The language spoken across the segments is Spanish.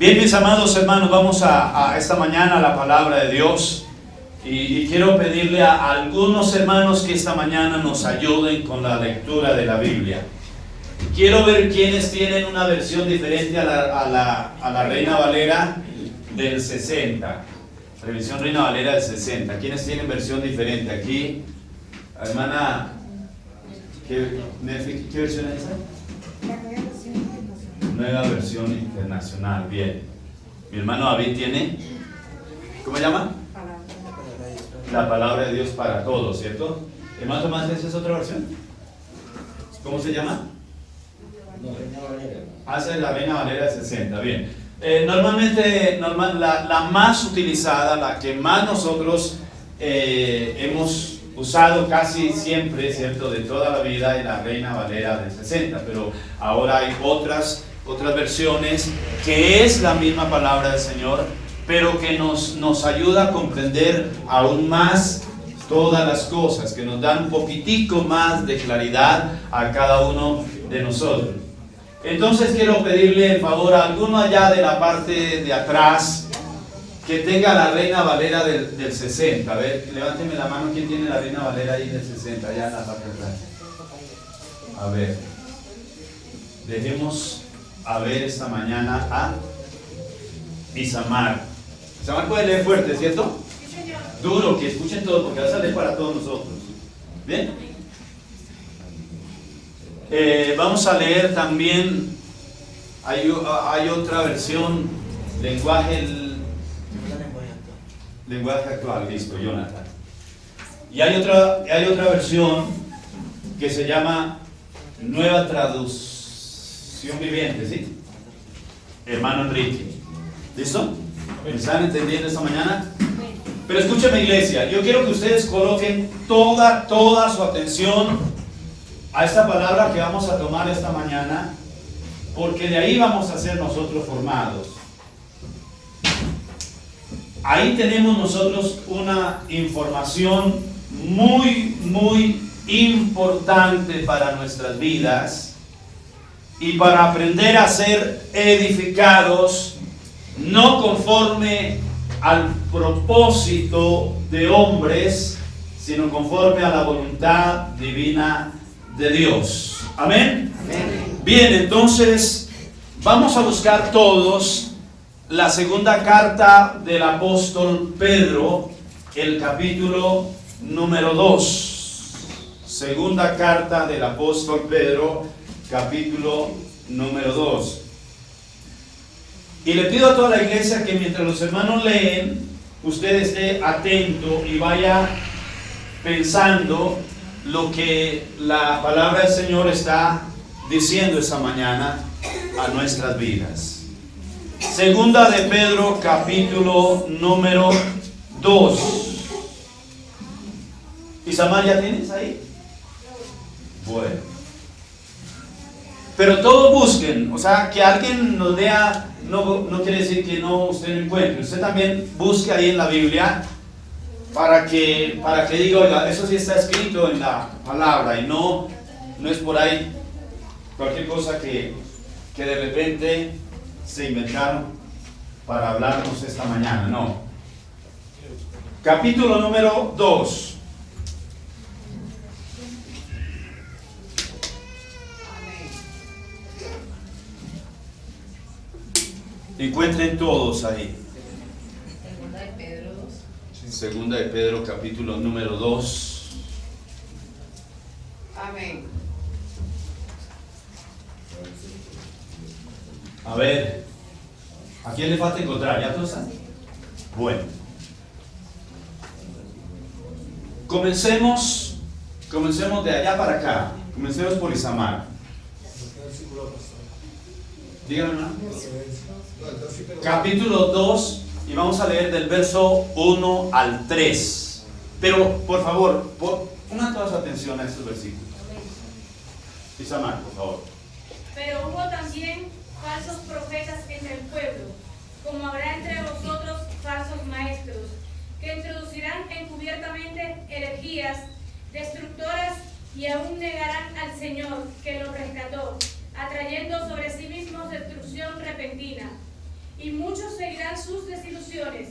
Bien, mis amados hermanos, vamos a esta mañana a la palabra de Dios y quiero pedirle a algunos hermanos que esta mañana nos ayuden con la lectura de la Biblia. Quiero ver quiénes tienen una versión diferente a la Reina Valera del 60. Revisión Reina Valera del 60. ¿Quiénes tienen versión diferente? Aquí, hermana, ¿qué versión es esa? Nueva versión internacional, bien. Mi hermano David tiene, ¿cómo se llama? La palabra de Dios para todos, ¿cierto? Hermano Tomás, ¿esa es otra versión? ¿Cómo se llama? Esa es la Reina Valera del 60, bien. Normalmente, la más utilizada, la que más nosotros hemos usado casi siempre, ¿cierto? De toda la vida, es la Reina Valera del 60, pero ahora hay otras versiones que es la misma palabra del Señor, pero que nos ayuda a comprender aún más todas las cosas, que nos dan un poquitico más de claridad a cada uno de nosotros. Entonces quiero pedirle el favor a alguno allá de la parte de atrás que tenga la Reina Valera del 60. A ver, levánteme la mano, ¿quién tiene la Reina Valera ahí del 60? Allá en la parte de atrás. A ver, dejemos a ver esta mañana a Isamar. Isamar puede leer fuerte, ¿cierto? Sí, señor. Duro, que escuchen todo, porque va a salir para todos nosotros. ¿Bien? Vamos a leer también, hay otra versión, lenguaje actual, listo, Jonathan. Y hay otra versión que se llama Nueva Traducción Viviente, ¿sí? Hermano Enrique. ¿Listo? ¿Me están entendiendo esta mañana? Pero escúcheme, iglesia, yo quiero que ustedes coloquen toda su atención a esta palabra que vamos a tomar esta mañana, porque de ahí vamos a ser nosotros formados. Ahí tenemos nosotros una información muy importante para nuestras vidas y para aprender a ser edificados, no conforme al propósito de hombres, sino conforme a la voluntad divina de Dios. Amén. Amén. Bien, entonces vamos a buscar todos la segunda carta del apóstol Pedro, el capítulo número 2. Segunda carta del apóstol Pedro, capítulo número 2. Y le pido a toda la iglesia que mientras los hermanos leen, usted esté atento y vaya pensando lo que la palabra del Señor está diciendo esta mañana a nuestras vidas. Segunda de Pedro, capítulo número 2. ¿Isamar ya tienes ahí? Bueno. Pero todos busquen, o sea, que alguien nos vea, no quiere decir que usted no encuentre. Usted también busque ahí en la Biblia para que diga, oiga, eso sí está escrito en la palabra y no es por ahí cualquier cosa que de repente se inventaron para hablarnos esta mañana, no. Capítulo número 2. Encuentren todos ahí. Segunda de Pedro 2. Segunda de Pedro, capítulo número 2. Amén. A ver, ¿a quién le falta encontrar? ¿Ya todos están? Bueno. Comencemos de allá para acá. Comencemos por Isamar. Díganme, hermano. Capítulo 2, y vamos a leer del verso 1 al 3. Pero, por favor, pongan toda su atención a estos versículos. Isamar, por favor. Pero hubo también falsos profetas entre el pueblo, como habrá entre vosotros falsos maestros, que introducirán encubiertamente herejías destructoras y aún negarán al Señor que los rescató, atrayendo sobre sí mismos destrucción repentina. Y vendrán sus desilusiones,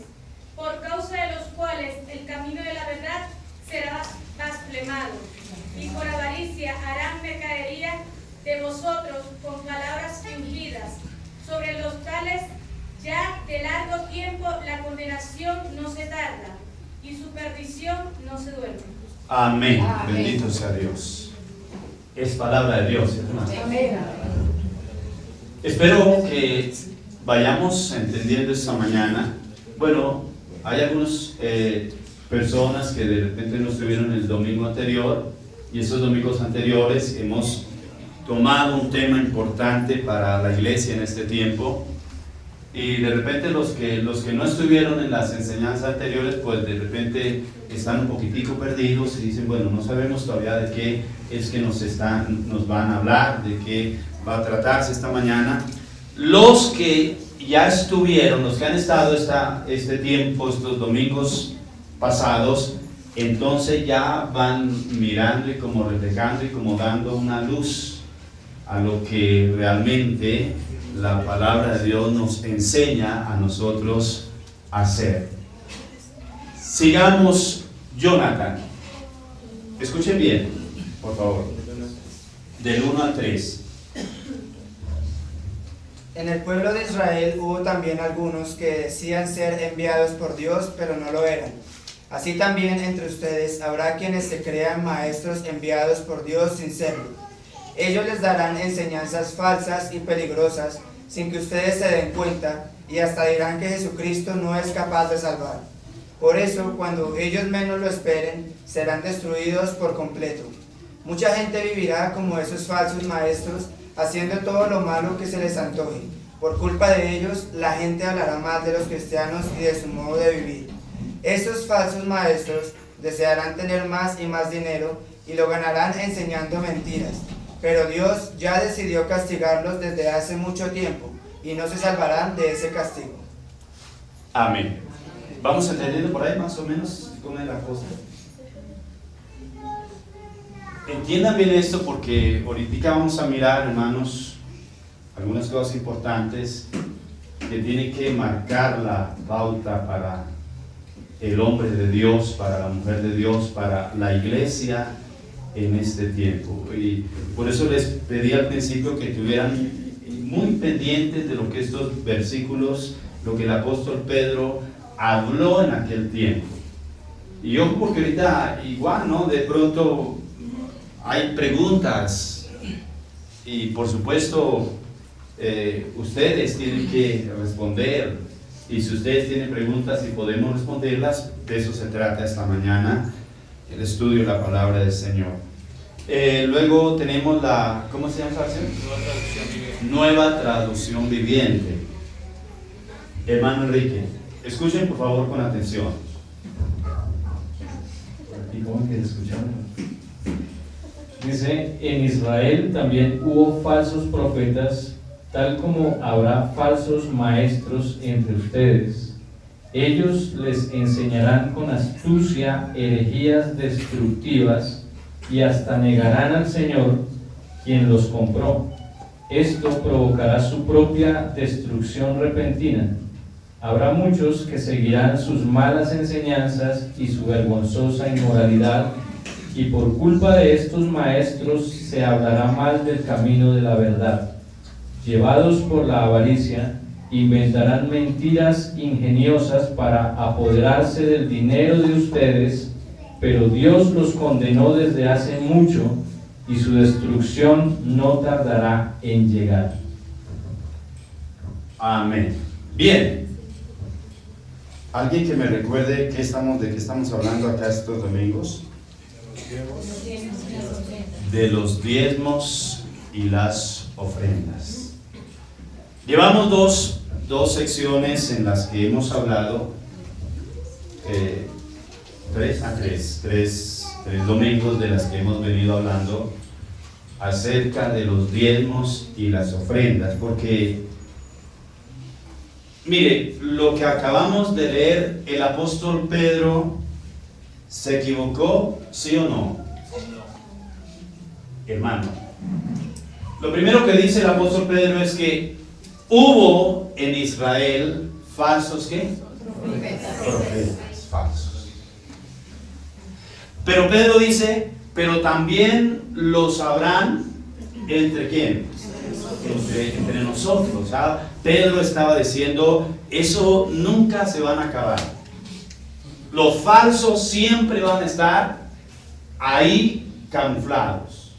por causa de los cuales el camino de la verdad será blasfemado, y por avaricia harán mercadería de vosotros con palabras fingidas. Sobre los tales ya de largo tiempo la condenación no se tarda, y su perdición no se duerme. Amén. Amén. Bendito sea Dios. Es palabra de Dios, hermano. Amén. Espero que vayamos entendiendo esta mañana. Bueno, hay algunas personas que de repente no estuvieron el domingo anterior, y esos domingos anteriores hemos tomado un tema importante para la iglesia en este tiempo, y de repente los que no estuvieron en las enseñanzas anteriores, pues de repente están un poquitico perdidos y dicen, bueno, no sabemos todavía de qué es que nos van a hablar, de qué va a tratarse esta mañana. Los que ya estuvieron, los que han estado este tiempo, estos domingos pasados, entonces ya van mirando y como reflejando y como dando una luz a lo que realmente la palabra de Dios nos enseña a nosotros a hacer. Sigamos, Jonathan. Escuchen bien, por favor. Del 1 al 3. En el pueblo de Israel hubo también algunos que decían ser enviados por Dios, pero no lo eran. Así también entre ustedes habrá quienes se crean maestros enviados por Dios sin serlo. Ellos les darán enseñanzas falsas y peligrosas, sin que ustedes se den cuenta, y hasta dirán que Jesucristo no es capaz de salvar. Por eso, cuando ellos menos lo esperen, serán destruidos por completo. Mucha gente vivirá como esos falsos maestros, haciendo todo lo malo que se les antoje. Por culpa de ellos, la gente hablará mal de los cristianos y de su modo de vivir. Estos falsos maestros desearán tener más y más dinero y lo ganarán enseñando mentiras. Pero Dios ya decidió castigarlos desde hace mucho tiempo y no se salvarán de ese castigo. Amén. Vamos entendiendo por ahí más o menos cómo es la cosa. Entiendan bien esto, porque ahorita vamos a mirar, hermanos, algunas cosas importantes que tienen que marcar la pauta para el hombre de Dios, para la mujer de Dios, para la iglesia en este tiempo. Y por eso les pedí al principio que estuvieran muy pendientes de lo que estos versículos, lo que el apóstol Pedro habló en aquel tiempo. Y yo, porque ahorita igual, ¿no? De pronto hay preguntas y por supuesto ustedes tienen que responder, y si ustedes tienen preguntas y podemos responderlas, de eso se trata esta mañana, el estudio de la palabra del Señor. Luego tenemos la, ¿cómo se llama esa versión? Nueva Traducción Viviente. Hermano Enrique, escuchen por favor con atención. ¿Y cómo que escucharon? Dice, en Israel también hubo falsos profetas, tal como habrá falsos maestros entre ustedes. Ellos les enseñarán con astucia herejías destructivas y hasta negarán al Señor, quien los compró. Esto provocará su propia destrucción repentina. Habrá muchos que seguirán sus malas enseñanzas y su vergonzosa inmoralidad, y por culpa de estos maestros se hablará mal del camino de la verdad. Llevados por la avaricia, inventarán mentiras ingeniosas para apoderarse del dinero de ustedes, pero Dios los condenó desde hace mucho, y su destrucción no tardará en llegar. Amén. Bien. ¿Alguien que me recuerde de qué estamos hablando acá estos domingos? De los diezmos y las ofrendas. Llevamos dos secciones en las que hemos hablado, tres domingos de las que hemos venido hablando acerca de los diezmos y las ofrendas, porque mire, lo que acabamos de leer, el apóstol Pedro se equivocó, ¿sí o no? Hermano, lo primero que dice el apóstol Pedro es que hubo en Israel falsos ¿qué? Profetas falsos. Pero Pedro dice, pero también los habrán ¿entre quién? Entre nosotros. ¿Sabes? Pedro estaba diciendo, eso nunca se van a acabar. Los falsos siempre van a estar ahí camuflados.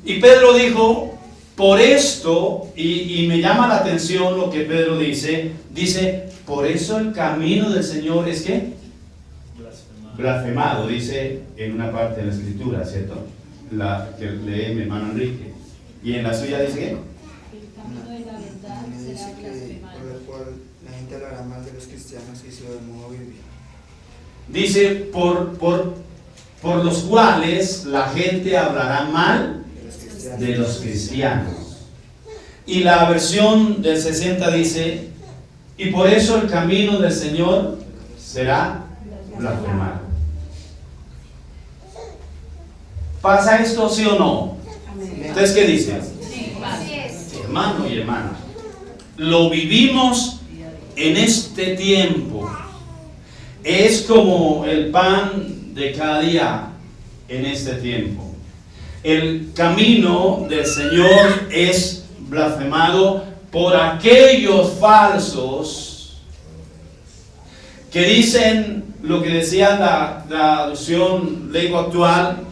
Y Pedro dijo, por esto, y me llama la atención lo que Pedro dice, por eso el camino del Señor es ¿qué? Blasfemado, dice en una parte de la Escritura, ¿cierto? La que lee mi hermano Enrique. Y en la suya dice ¿qué? El camino de la verdad Me dice será que por blasfemado. el cual la gente hablará mal de los cristianos y su modo vivir. Dice, por los cuales la gente hablará mal de los cristianos. Y la versión del 60 dice, y por eso el camino del Señor será blasfemado. ¿Pasa esto sí o no? ¿Ustedes qué dicen? Así es. Hermano y hermana, lo vivimos en este tiempo. Es como el pan de cada día en este tiempo. El camino del Señor es blasfemado por aquellos falsos que dicen lo que decía la traducción lengua actual,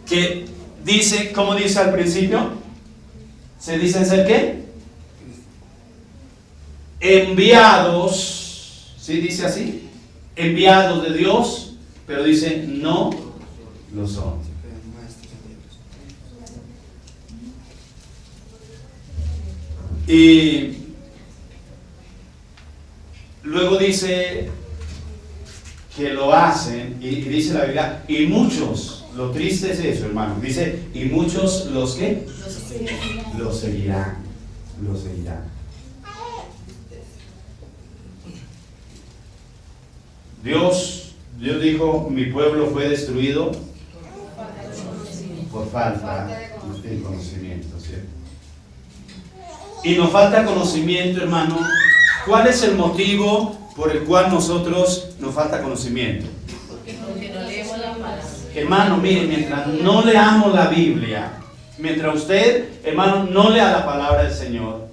que dice, ¿cómo dice al principio? ¿Se dicen ser qué? Enviados, ¿sí dice así? Enviados de Dios, pero dice no lo son. Y luego dice que lo hacen, y dice la Biblia, y muchos, lo triste es eso, hermano, dice, y muchos los que lo seguirán, lo seguirán. Dios dijo, mi pueblo fue destruido por falta de conocimiento, ¿cierto? Y nos falta conocimiento, hermano. ¿Cuál es el motivo por el cual nosotros nos falta conocimiento? Porque no leemos la palabra. Hermano, mire, mientras no leamos la Biblia, mientras usted, hermano, no lea la palabra del Señor,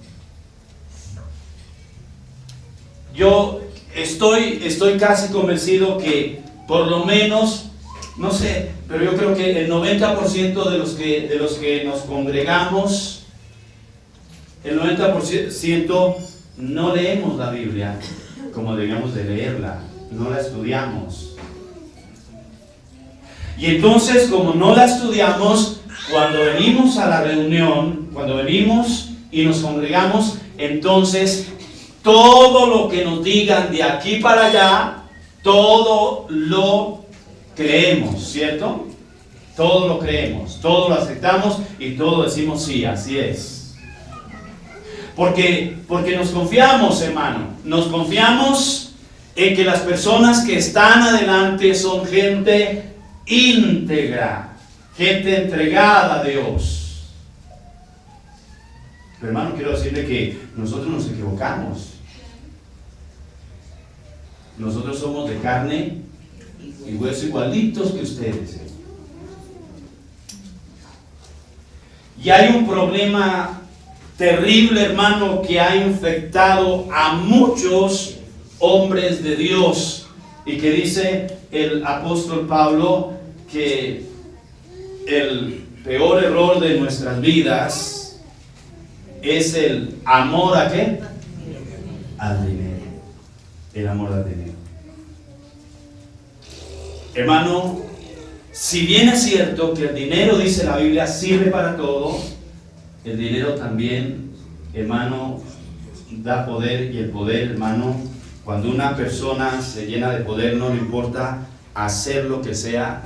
yo estoy casi convencido que por lo menos, no sé, pero yo creo que el 90% de los que nos congregamos, el 90% no leemos la Biblia como debíamos de leerla, no la estudiamos. Y entonces, como no la estudiamos, cuando venimos a la reunión, cuando venimos y nos congregamos, entonces todo lo que nos digan de aquí para allá, todo lo creemos, ¿cierto? Todo lo creemos, todo lo aceptamos y todo decimos sí, así es. Porque nos confiamos, hermano, nos confiamos en que las personas que están adelante son gente íntegra, gente entregada a Dios. Pero hermano, quiero decirle que nosotros nos equivocamos. Nosotros somos de carne y hueso igualitos que ustedes. Y hay un problema terrible, hermano, que ha infectado a muchos hombres de Dios, y que dice el apóstol Pablo que el peor error de nuestras vidas es el amor ¿a qué? Al dinero. El amor al dinero. Hermano, si bien es cierto que el dinero, dice la Biblia, sirve para todo, el dinero también, hermano, da poder, y el poder, hermano, cuando una persona se llena de poder, no le importa hacer lo que sea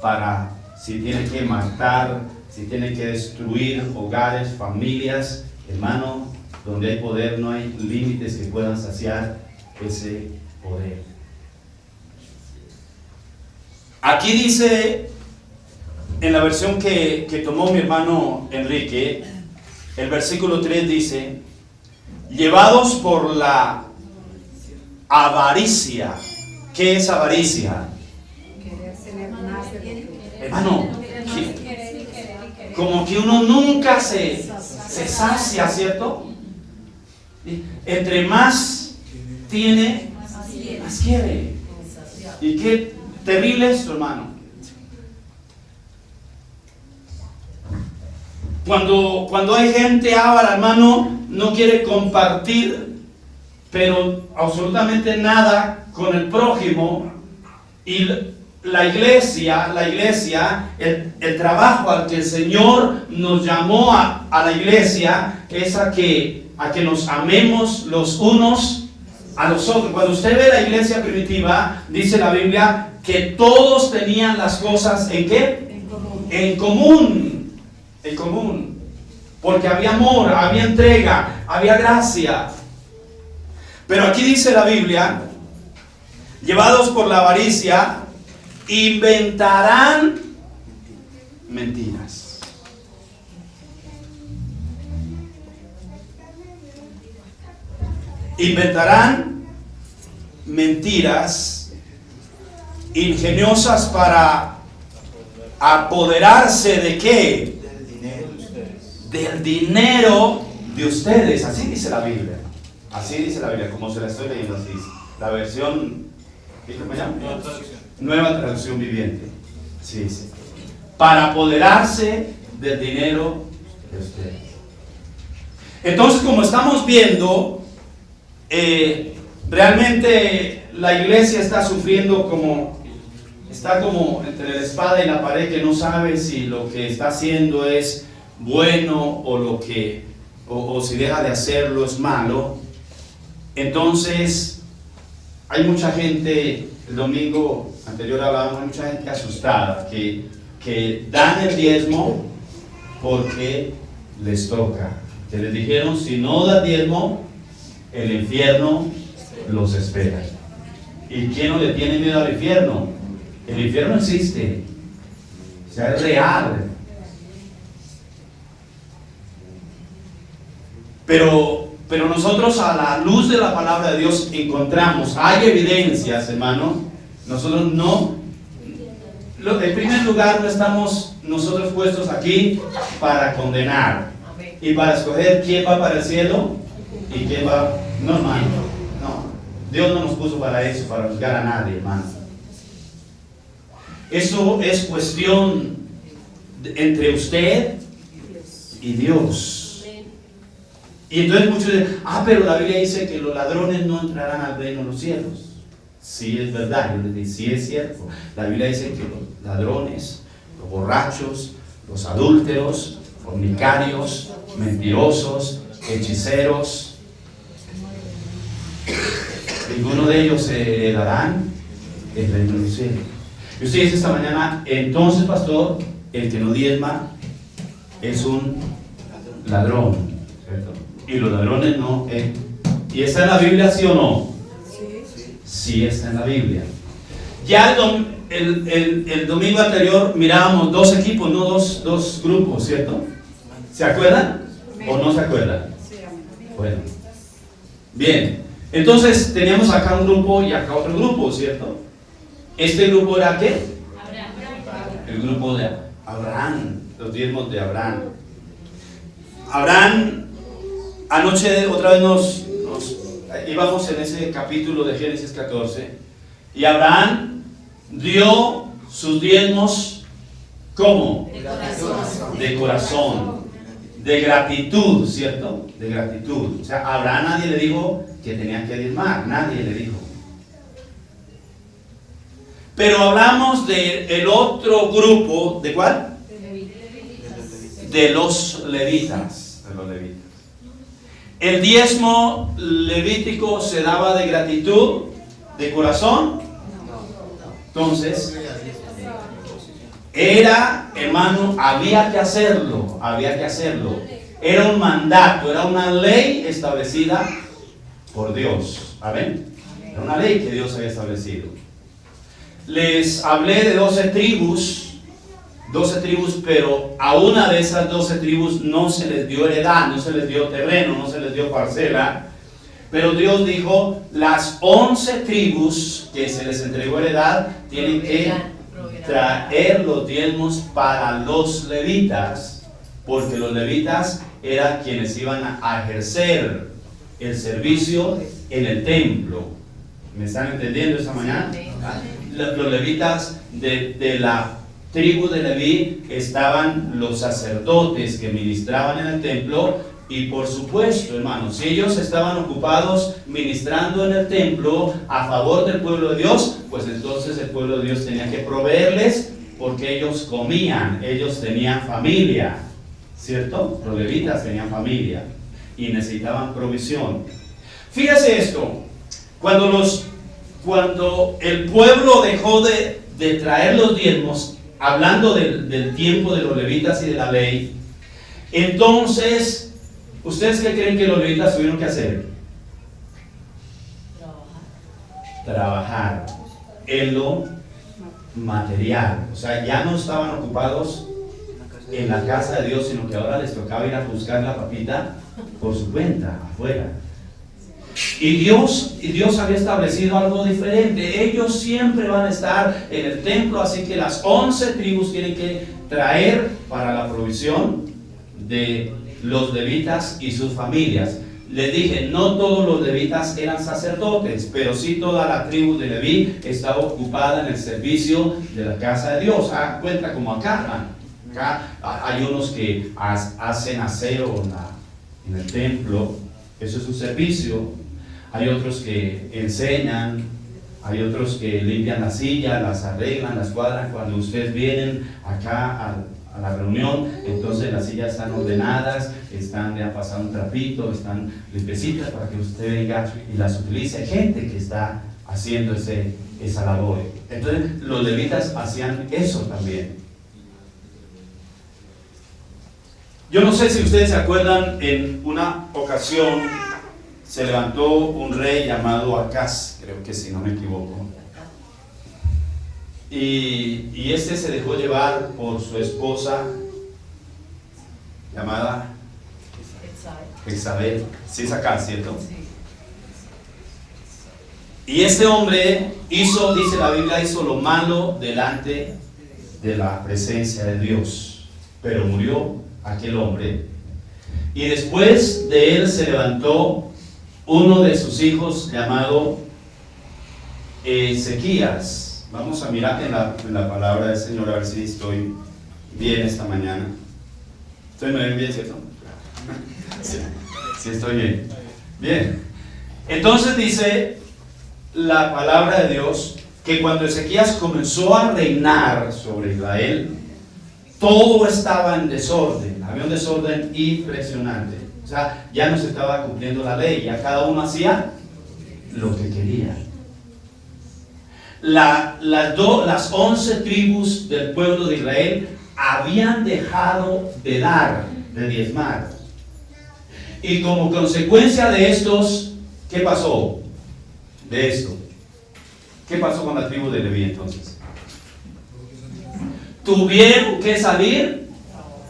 para, si tiene que matar, si tiene que destruir hogares, familias, hermano, donde hay poder no hay límites que puedan saciar ese poder. Aquí dice, en la versión que tomó mi hermano Enrique, el versículo 3 dice, llevados por la avaricia. ¿Qué es avaricia? Querer tener más de lo que... Hermano, como que uno nunca se sacia, ¿cierto? Entre más tiene, más quiere. Y qué terrible esto, hermano. Cuando hay gente avara, hermano, no quiere compartir, pero absolutamente nada con el prójimo. Y la iglesia, el trabajo al que el Señor nos llamó a la iglesia es a que nos amemos los unos a los otros. Cuando usted ve la iglesia primitiva, dice la Biblia que todos tenían las cosas ¿en qué? En común. En común. Porque había amor, había entrega, había gracia. Pero aquí dice la Biblia, llevados por la avaricia, inventarán mentiras. Inventarán mentiras ingeniosas para apoderarse de ¿qué? Del dinero de ustedes. Así dice la Biblia. Así dice la Biblia, como se la estoy leyendo así. La versión, ¿cómo se llama? Nueva traducción viviente. Sí, sí. Para apoderarse del dinero de ustedes. Entonces, como estamos viendo, realmente la iglesia está sufriendo está como entre la espada y la pared, que no sabe si lo que está haciendo es bueno o si deja de hacerlo es malo. Entonces hay mucha gente, el domingo anterior hablábamos, hay mucha gente asustada que dan el diezmo porque les toca, que les dijeron si no da diezmo el infierno los espera. ¿Y quién no le tiene miedo al infierno? El infierno existe, o sea, es real. Pero nosotros, a la luz de la palabra de Dios, encontramos, hay evidencias, hermano. Nosotros no, en primer lugar, no estamos nosotros puestos aquí para condenar y para escoger quién va para el cielo y quién va. No, hermano, no. Dios no nos puso para eso, para juzgar a nadie, hermano. Eso es cuestión entre usted y Dios. Y entonces muchos dicen, pero la Biblia dice que los ladrones no entrarán al reino de los cielos. Sí, es verdad, yo les digo, sí es cierto. La Biblia dice que los ladrones, los borrachos, los adúlteros, fornicarios, mentirosos, hechiceros, ninguno de ellos heredarán el reino de los cielos. Y usted dice esta mañana, entonces, pastor, el que no diezma es un ladrón, ¿cierto? Y los ladrones no. ¿Y está en la Biblia, sí o no? Sí está en la Biblia. Ya el domingo anterior mirábamos dos equipos, no dos grupos, ¿cierto? ¿Se acuerdan? ¿O no se acuerdan? Bueno. Bien. Entonces teníamos acá un grupo y acá otro grupo, ¿cierto? ¿Este grupo era qué? El grupo de Abraham, los diezmos de Abraham. Abraham, anoche otra vez nos íbamos en ese capítulo de Génesis 14, y Abraham dio sus diezmos, ¿cómo? De corazón, de gratitud, ¿cierto? De gratitud. O sea, a Abraham nadie le dijo que tenía que diezmar, nadie le dijo. Pero hablamos del otro grupo, ¿de cuál? De los levitas. De los levitas. El diezmo levítico se daba de gratitud, de corazón. Entonces, era, hermano, había que hacerlo, había que hacerlo. Era un mandato, era una ley establecida por Dios. ¿Amén? Era una ley que Dios había establecido. Les hablé de 12 tribus 12 tribus, pero a una de esas 12 tribus no se les dio heredad, no se les dio terreno, no se les dio parcela. Pero Dios dijo, las 11 tribus que se les entregó heredad tienen que traer los diezmos para los levitas, porque los levitas eran quienes iban a ejercer el servicio en el templo. ¿Me están entendiendo esta mañana? Los levitas de la tribu de Leví estaban los sacerdotes que ministraban en el templo. Y por supuesto, hermanos, si ellos estaban ocupados ministrando en el templo a favor del pueblo de Dios, pues entonces el pueblo de Dios tenía que proveerles, porque ellos comían, ellos tenían familia, ¿cierto? Los levitas tenían familia y necesitaban provisión. Fíjese esto, cuando el pueblo dejó de traer los diezmos, hablando del tiempo de los levitas y de la ley, entonces, ¿ustedes qué creen que los levitas tuvieron que hacer? Trabajar en lo material. O sea, ya no estaban ocupados en la casa de Dios, sino que ahora les tocaba ir a buscar la papita por su cuenta, afuera. Y Dios había establecido algo diferente. Ellos siempre van a estar en el templo, así que las 11 tribus tienen que traer para la provisión de los levitas y sus familias. Les dije, no todos los levitas eran sacerdotes, pero sí toda la tribu de Leví estaba ocupada en el servicio de la casa de Dios. Cuenta como acá hay unos que hacen aseo en el templo, eso es su servicio. Hay otros que enseñan, hay otros que limpian las sillas, las arreglan, las cuadran. Cuando ustedes vienen acá a la reunión, entonces las sillas están ordenadas, le han pasado un trapito, están limpiecitas para que usted venga y las utilice. Hay gente que está haciendo esa labor. Entonces los levitas hacían eso también. Yo no sé si ustedes se acuerdan, en una ocasión se levantó un rey llamado Acaz, creo que si no me equivoco. Y este se dejó llevar por su esposa llamada Jezabel. Sí es acá, ¿cierto? Y este hombre hizo, dice la Biblia, hizo lo malo delante de la presencia de Dios. Pero murió aquel hombre. Y después de él se levantó uno de sus hijos llamado Ezequías. Vamos a mirar en la palabra del Señor, a ver si estoy bien esta mañana. ¿Estoy bien, cierto? Sí, estoy bien. Bien. Entonces dice la palabra de Dios que cuando Ezequías comenzó a reinar sobre Israel, todo estaba en desorden. Había un desorden impresionante. O sea, ya no se estaba cumpliendo la ley, ya cada uno hacía lo que quería. Las 11 tribus del pueblo de Israel habían dejado de dar, de diezmar. Y como consecuencia de estos, ¿qué pasó? De esto. ¿Qué pasó con la tribu de Leví entonces? Tuvieron que salir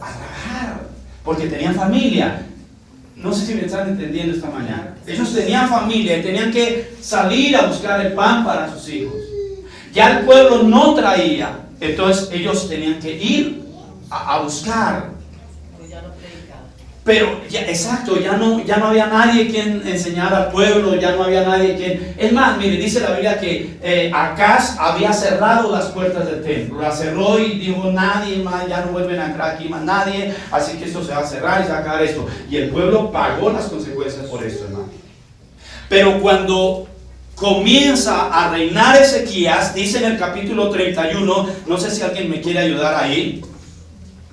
a trabajar, porque tenían familia. No sé si me están entendiendo esta mañana. Ellos tenían familia y tenían que salir a buscar el pan para sus hijos. Ya el pueblo no traía, entonces ellos tenían que ir a buscar. Pero ya, exacto, ya no había nadie quien enseñara al pueblo, ya no había nadie quien... Es más, mire, dice la Biblia que Acaz había cerrado las puertas del templo, la cerró y dijo, nadie más, ya no vuelven a entrar aquí más nadie, así que esto se va a cerrar y se va a acabar esto. Y el pueblo pagó las consecuencias por esto, hermano. Pero cuando comienza a reinar Ezequías, dice en el capítulo 31, no sé si alguien me quiere ayudar ahí,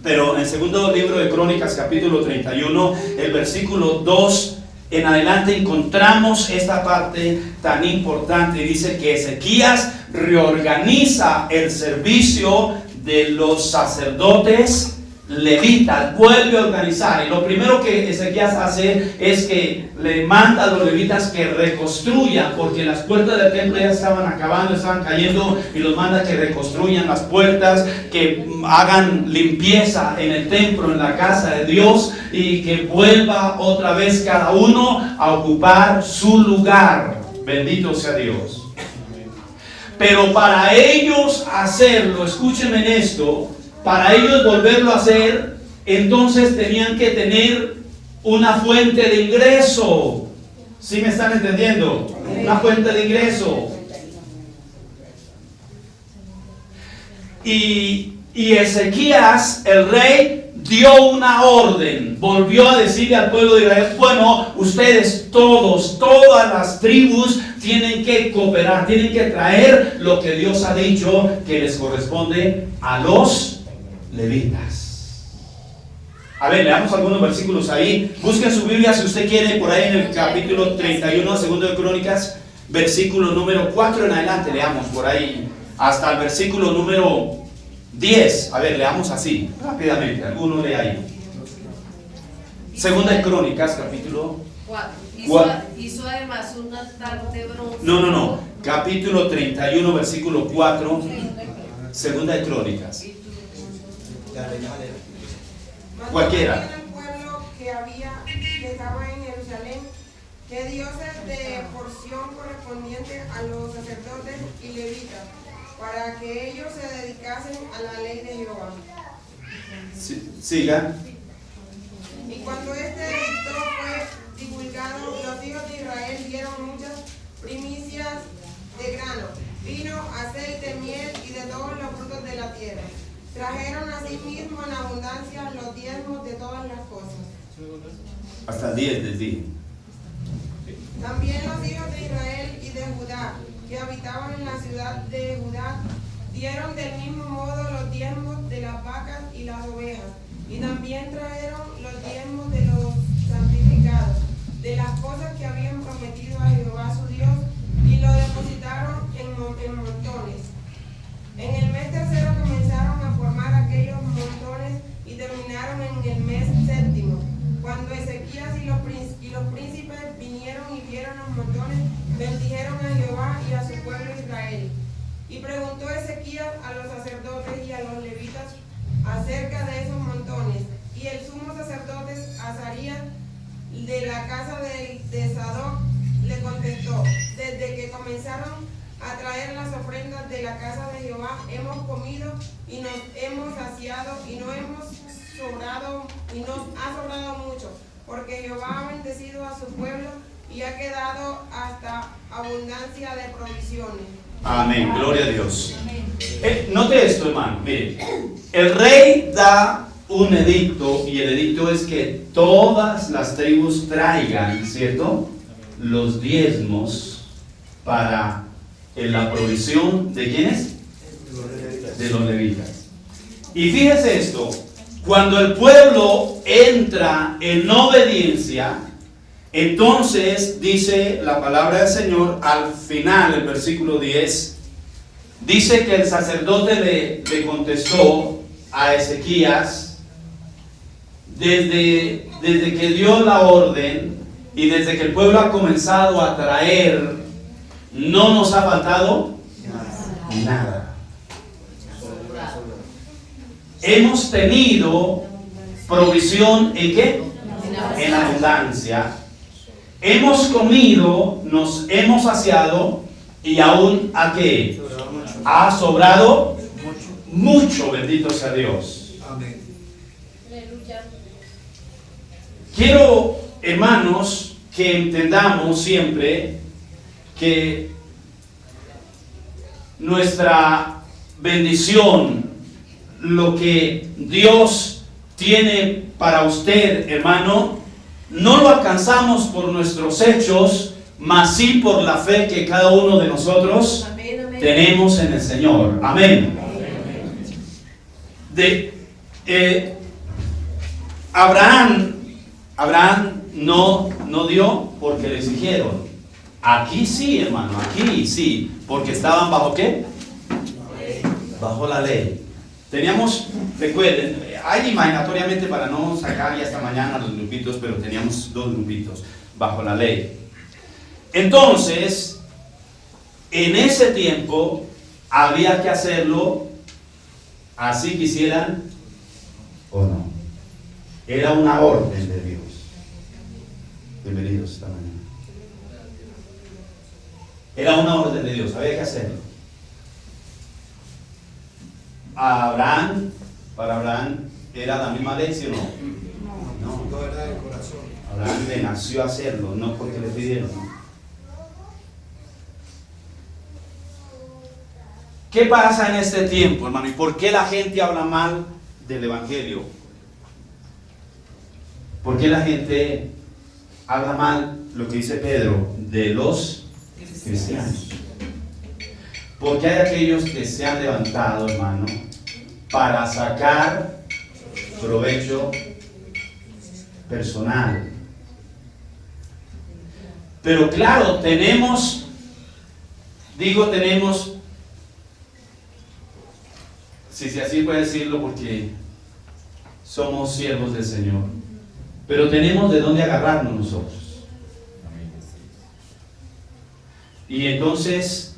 pero en el segundo libro de Crónicas, capítulo 31, el versículo 2 en adelante, encontramos esta parte tan importante. Dice que Ezequías reorganiza el servicio de los sacerdotes levitas, vuelve a organizar. Y lo primero que Ezequías hace es que le manda a los levitas que reconstruyan, porque las puertas del templo ya estaban acabando, estaban cayendo, y los manda que reconstruyan las puertas, que hagan limpieza en el templo, en la casa de Dios, y que vuelva otra vez cada uno a ocupar su lugar. Bendito sea Dios. Pero para ellos hacerlo, escúchenme en esto, para ellos volverlo a hacer, entonces tenían que tener una fuente de ingreso. ¿Sí me están entendiendo? Una fuente de ingreso. Y Ezequías, el rey, dio una orden, volvió a decirle al pueblo de Israel: bueno, ustedes todas las tribus tienen que cooperar, tienen que traer lo que Dios ha dicho que les corresponde a los levitas. A ver, leamos algunos versículos ahí. Busquen su Biblia si usted quiere, por ahí en el capítulo 31, segundo de Crónicas, versículo número 4 en adelante, leamos por ahí hasta el versículo número 10. A ver, leamos así, rápidamente, alguno lee ahí. Segunda de Crónicas, capítulo 4. Hizo además un altar de bronce. No. Capítulo 31, versículo 4. Segunda de Crónicas. Cualquiera. El pueblo que estaba en Jerusalén, que dioses de porción correspondiente a los sacerdotes y levitas, para que ellos se dedicasen a la ley de Jehová. Siga. Y cuando este edicto fue divulgado, los hijos de Israel dieron muchas primicias de grano, vino, aceite, miel y de todos los frutos de la tierra. Trajeron asimismo en abundancia los diezmos de todas las cosas. Hasta el 10 les dije. También los hijos de Israel y de Judá, que habitaban en la ciudad de Judá, dieron del mismo modo los diezmos de las vacas y las ovejas, y también trajeron los diezmos de los santificados, de las cosas que habían prometido a Jehová su Dios, y lo depositaron en montones. En el mes tercero comenzaron a formar aquellos montones y terminaron en el mes séptimo. Cuando Ezequías y los príncipes vinieron y vieron los montones, bendijeron a Jehová y a su pueblo Israel. Y preguntó Ezequías a los sacerdotes y a los levitas acerca de esos montones. Y el sumo sacerdote Azarías de la casa de Sadoc le contestó: desde que comenzaron a traer las ofrendas de la casa de Jehová, hemos comido y nos hemos saciado y nos ha sobrado mucho, porque Jehová ha bendecido a su pueblo y ha quedado hasta abundancia de provisiones. Amén, gloria a Dios. Note esto, hermano. Mire, el rey da un edicto, y el edicto es que todas las tribus traigan, ¿cierto?, los diezmos para la provisión de ¿quiénes? De los levitas. Y fíjese esto: cuando el pueblo entra en obediencia, entonces dice la palabra del Señor al final, el versículo 10, dice que el sacerdote le contestó a Ezequías: desde que dio la orden y desde que el pueblo ha comenzado a traer, no nos ha faltado nada. Hemos tenido provisión ¿en qué? En abundancia. Hemos comido, nos hemos saciado, y aún ¿a qué? Ha sobrado mucho. Bendito sea Dios. Amén. Quiero, hermanos, que entendamos siempre que nuestra bendición, lo que Dios tiene para usted, hermano, no lo alcanzamos por nuestros hechos, mas sí por la fe que cada uno de nosotros tenemos en el Señor. Amén. Abraham no dio porque le exigieron. Aquí sí, hermano, aquí sí, porque estaban bajo ¿qué? Bajo la ley. Teníamos, recuerden, ahí imaginatoriamente, para no sacar ya hasta mañana los grupitos, pero teníamos 2 grupitos bajo la ley. Entonces, en ese tiempo había que hacerlo así quisieran o no. Era una orden de Dios. Bienvenidos esta mañana. Era una orden de Dios, había que hacerlo. Para Abraham, ¿era la misma ley, sí o no? No era del corazón. Abraham le nació a hacerlo, no porque le pidieron, ¿no? ¿Qué pasa en este tiempo, hermano? ¿Y por qué la gente habla mal del Evangelio? ¿Por qué la gente habla mal, lo que dice Pedro, de los cristianos? Porque hay aquellos que se han levantado, hermano, para sacar provecho personal. Pero claro, tenemos, si así puede decirlo, porque somos siervos del Señor, pero tenemos de dónde agarrarnos nosotros. Y entonces,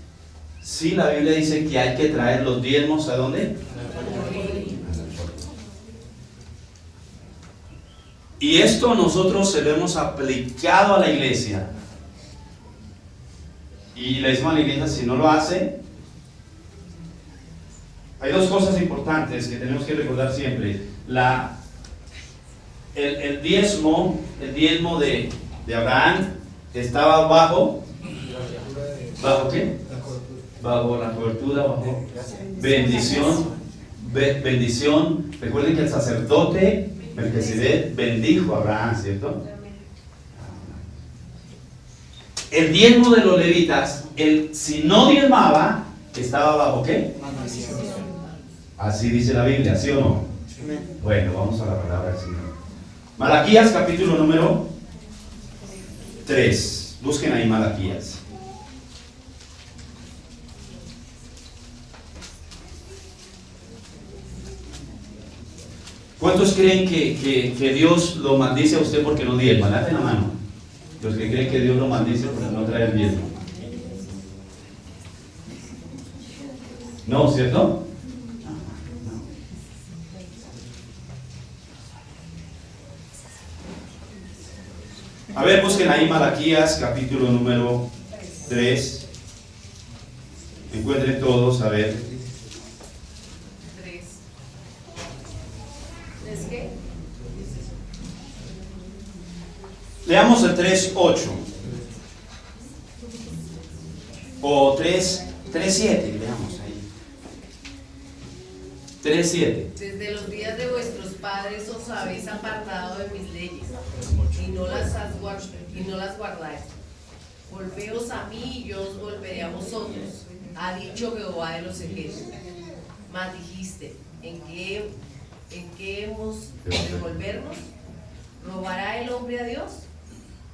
sí, la Biblia dice que hay que traer los diezmos, ¿a dónde? Y esto nosotros se lo hemos aplicado a la iglesia. Y le decimos a la iglesia, si no lo hace, hay 2 cosas importantes que tenemos que recordar siempre. El diezmo de Abraham estaba bajo ¿qué? Bajo la cobertura, bajo bendición. Recuerden que el sacerdote Melquisedec bendijo a Abraham, ¿cierto? El diezmo de los levitas, si no diezmaba, estaba bajo ¿qué? Así dice la Biblia, ¿sí o no? Bueno, vamos a la palabra del Señor. Malaquías capítulo número 3. Busquen ahí Malaquías. ¿Cuántos creen que Dios lo maldice a usted porque no diezma? Levanten la mano. Los que creen que Dios lo maldice porque no trae el diezmo. No, ¿cierto? A ver, busquen ahí Malaquías, capítulo número 3. Encuentren todos, a ver. 3. ¿Es qué? Leamos el 3.8. O 3.7, leamos ahí. 3.7. Desde los días de vuestros padres os habéis apartado de mis leyes y no las guardáis. Volveos a mí y yo os volveré a vosotros, ha dicho Jehová de los ejércitos. Mas dijiste, ¿en qué hemos de volvernos? ¿Robará el hombre a Dios?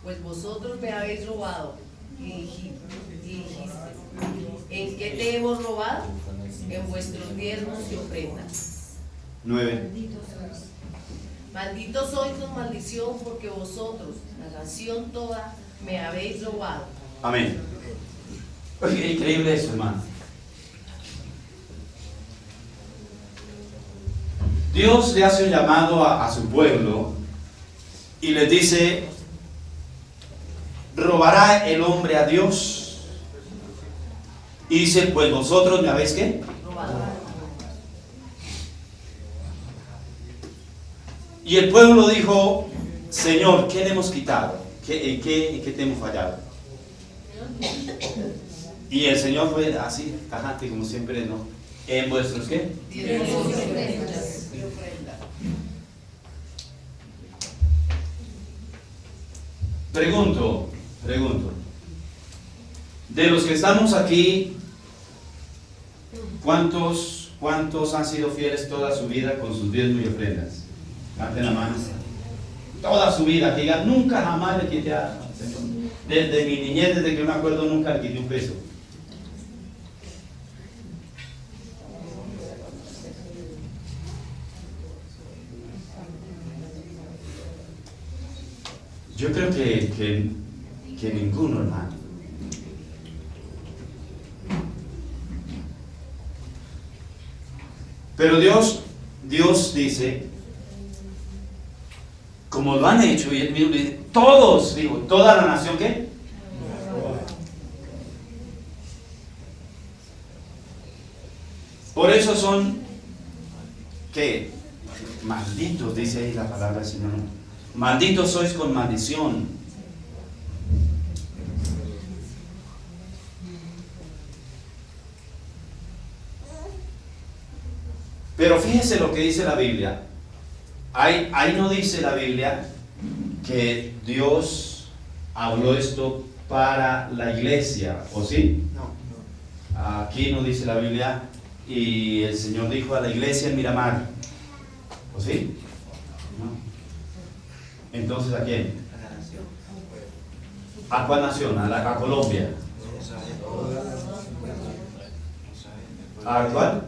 Pues vosotros me habéis robado. Y dijiste, ¿en qué te hemos robado? En vuestros diezmos y ofrendas. 9. Malditos sois con maldición, porque vosotros, la nación toda, me habéis robado. Amén. Oye, increíble eso, hermano. Dios le hace un llamado a su pueblo y les dice: ¿robará el hombre a Dios? Y dice: pues vosotros me habéis ¿qué? Robado. Y el pueblo dijo: Señor, ¿qué le hemos quitado? ¿En qué te hemos fallado? Y el Señor fue así, tajante, como siempre, ¿no? ¿En vuestros qué? Diezmos y ofrendas. Pregunto, de los que estamos aquí, ¿cuántos han sido fieles toda su vida con sus diezmos y ofrendas? Levanten la mano. Toda su vida, que digan, nunca jamás le quité a Señor. Desde mi niñez, desde que me acuerdo, nunca le quité un peso. Yo creo que ninguno, hermano. Pero Dios dice, como lo han hecho, y él mismo dice, todos, digo, toda la nación, ¿qué? Por eso son, ¿qué? Malditos, dice ahí la palabra del Señor. Malditos sois con maldición. Pero fíjese lo que dice la Biblia. Ahí no dice la Biblia que Dios habló esto para la iglesia, ¿o sí? No. Aquí no dice la Biblia y el Señor dijo a la iglesia en Miramar, ¿o sí? No. Entonces, ¿a quién? ¿A cuál nación? ¿A Colombia? ¿A cuál?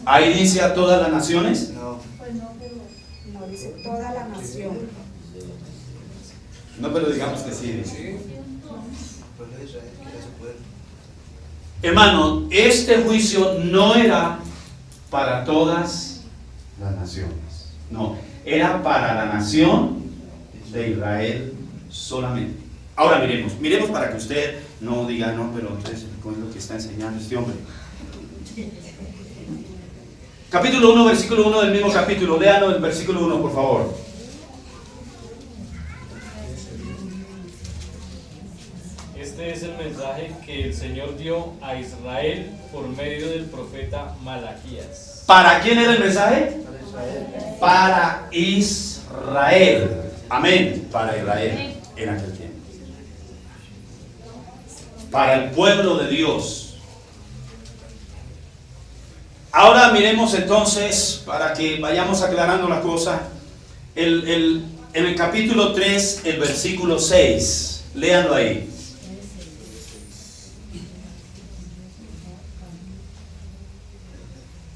Ahí dice a todas las naciones. No. Pues no, pero no dice toda la nación. No, pero digamos que sí. Hermano, este juicio no era para todas las naciones. No, era para la nación de Israel solamente. Ahora miremos para que usted no diga, no, pero entonces, ¿cómo es lo que está enseñando este hombre? Capítulo 1, versículo 1 del mismo capítulo. Léanos el versículo 1, por favor. Este es el mensaje que el Señor dio a Israel por medio del profeta Malaquías. ¿Para quién era el mensaje? Para Israel. Amén. Para Israel en aquel tiempo. Para el pueblo de Dios. Ahora miremos entonces, para que vayamos aclarando la cosa, en el capítulo 3, el versículo 6. Léanlo ahí.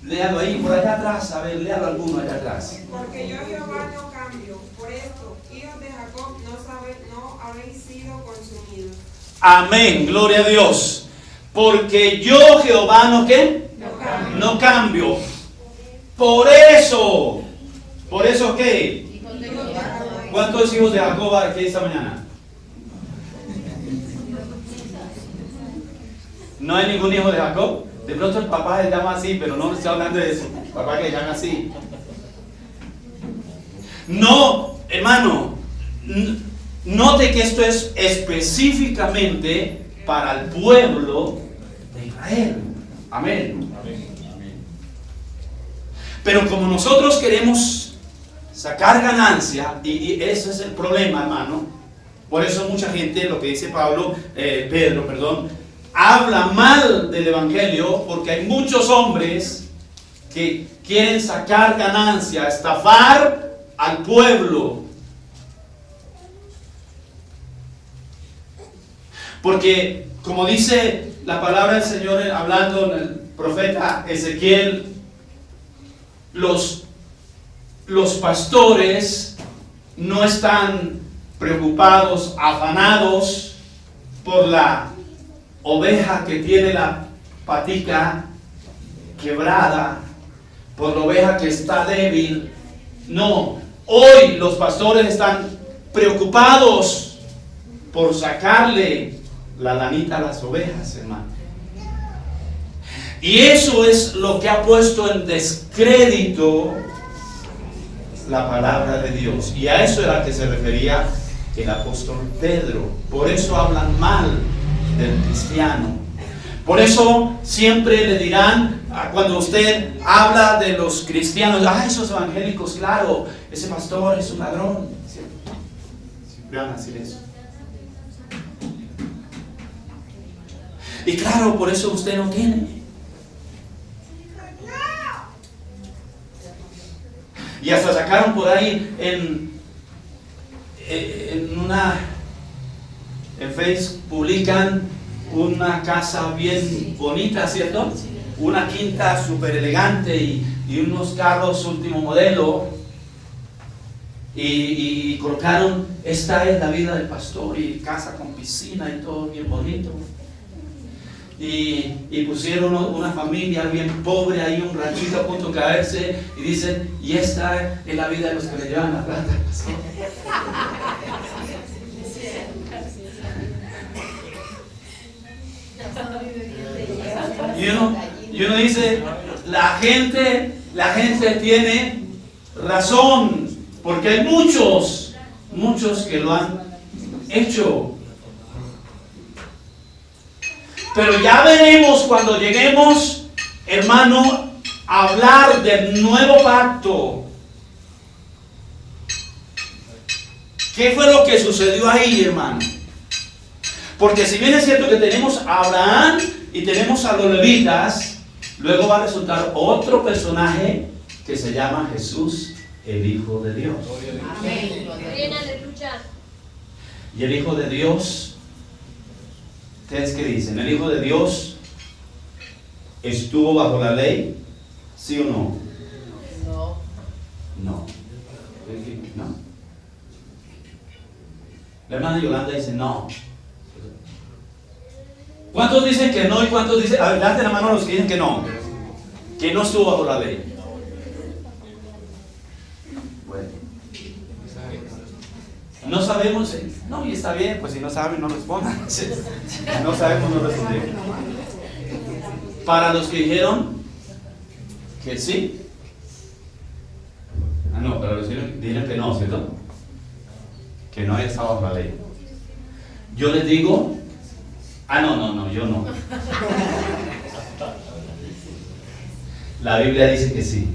Léalo ahí, por allá atrás, a ver, léalo alguno allá atrás. Porque yo Jehová no cambio, por esto, hijos de Jacob, no habéis sido consumidos. Amén, gloria a Dios. Porque yo Jehová no ¿qué? No cambio. Por eso ¿qué? ¿Cuántos hijos de Jacob hay aquí esta mañana? ¿No hay ningún hijo de Jacob? De pronto el papá le llama así, pero no estoy hablando de eso. Papá que le llama así. No, hermano, note que esto es específicamente para el pueblo de Israel. Amén. Pero como nosotros queremos sacar ganancia, y ese es el problema, hermano, por eso mucha gente, lo que dice Pedro, habla mal del evangelio, porque hay muchos hombres que quieren sacar ganancia, estafar al pueblo. Porque como dice la palabra del Señor hablando en el profeta Ezequiel, los pastores no están preocupados, afanados por la oveja que tiene la patica quebrada, por la oveja que está débil. No, hoy los pastores están preocupados por sacarle la lanita a las ovejas, hermano. Y eso es lo que ha puesto en descrédito la palabra de Dios. Y a eso era a que se refería el apóstol Pedro. Por eso hablan mal del cristiano. Por eso siempre le dirán, cuando usted habla de los cristianos, esos evangélicos, claro, ese pastor es un ladrón. Siempre van a decir eso. Y claro, por eso usted no tiene. Y hasta sacaron por ahí en Facebook, publican una casa bien bonita, ¿cierto? Una quinta súper elegante y unos carros último modelo. y colocaron, esta es la vida del pastor, y casa con piscina y todo bien bonito. Y pusieron una familia bien pobre ahí, un ranchito a punto de caerse, y dicen, y esta es la vida de los que le llevan la plata. Y uno dice, la gente tiene razón, porque hay muchos que lo han hecho. Pero ya veremos cuando lleguemos, hermano, a hablar del nuevo pacto. ¿Qué fue lo que sucedió ahí, hermano? Porque si bien es cierto que tenemos a Abraham y tenemos a los levitas, luego va a resultar otro personaje que se llama Jesús, el Hijo de Dios. Amén. Y el Hijo de Dios, ¿ustedes qué dicen? ¿El Hijo de Dios estuvo bajo la ley? ¿Sí o no? No. No. No. La hermana Yolanda dice no. ¿Cuántos dicen que no y cuántos dicen? A ver, levanten la mano los que dicen que no estuvo bajo la ley. Bueno. No sabemos. No, y está bien, pues si no saben, no respondan. No sabemos, no respondemos. Para los que dijeron que sí. Ah, no, para los que dijeron que no, ¿cierto? Que no haya estado bajo la ley. Yo les digo. No, yo no. La Biblia dice que sí.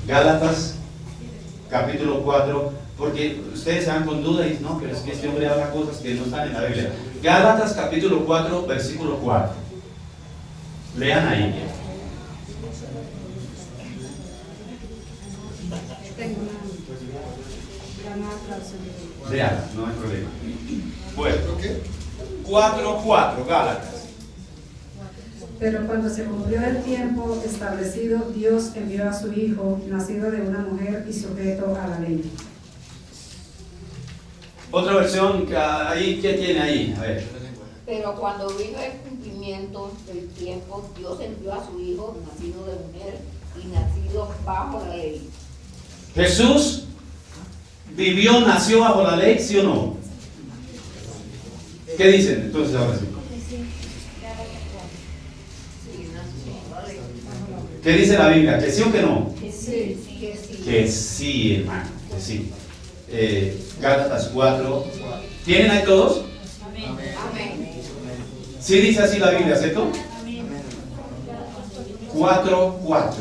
Gálatas, capítulo 4, porque ustedes se van con duda y dicen, no, pero es que este hombre habla cosas que no están en la Biblia. Gálatas, capítulo 4, versículo 4. Lean ahí. Lean, no hay problema. Bueno, 4:4, Gálatas. Pero cuando se cumplió el tiempo establecido, Dios envió a su Hijo, nacido de una mujer y sujeto a la ley. Otra versión, ahí, ¿qué tiene ahí? A ver. Pero cuando vino el cumplimiento del tiempo, Dios envió a su Hijo, nacido de mujer y nacido bajo la ley. Jesús nació bajo la ley, ¿sí o no? ¿Qué dicen entonces ahora sí? ¿Qué dice la Biblia? ¿Que sí o que no? Que sí, hermano, que sí. Gálatas 4. ¿Tienen ahí todos? Amén. Sí dice así la Biblia, ¿cierto? 4:4.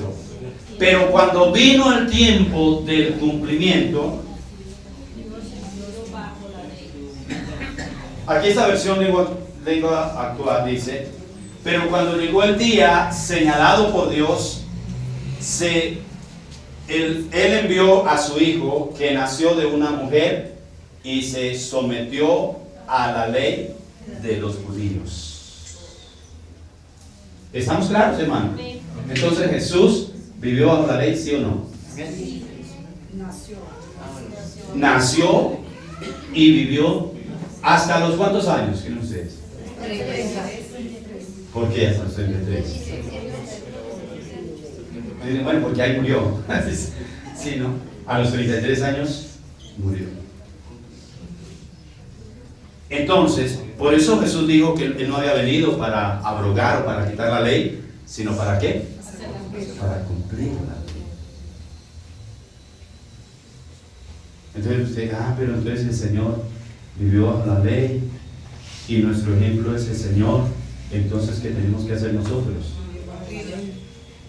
Pero cuando vino el tiempo del cumplimiento, aquí esta versión lengua actual dice, pero cuando llegó el día señalado por Dios, él envió a su Hijo, que nació de una mujer y se sometió a la ley de los judíos. ¿Estamos claros, hermano? Entonces Jesús vivió bajo la ley, ¿sí o no? Nació y vivió hasta los ¿cuántos años? ¿Quieren ustedes? 33. ¿Por qué hasta los 33? Dicen, bueno, porque ahí murió. Sí, ¿no? A los 33 años murió. Entonces, por eso Jesús dijo que Él no había venido para abrogar o para quitar la ley, sino ¿para qué? Para cumplir la ley. Entonces usted, pero entonces el Señor vivió bajo la ley y nuestro ejemplo es el Señor. Entonces, ¿qué tenemos que hacer nosotros?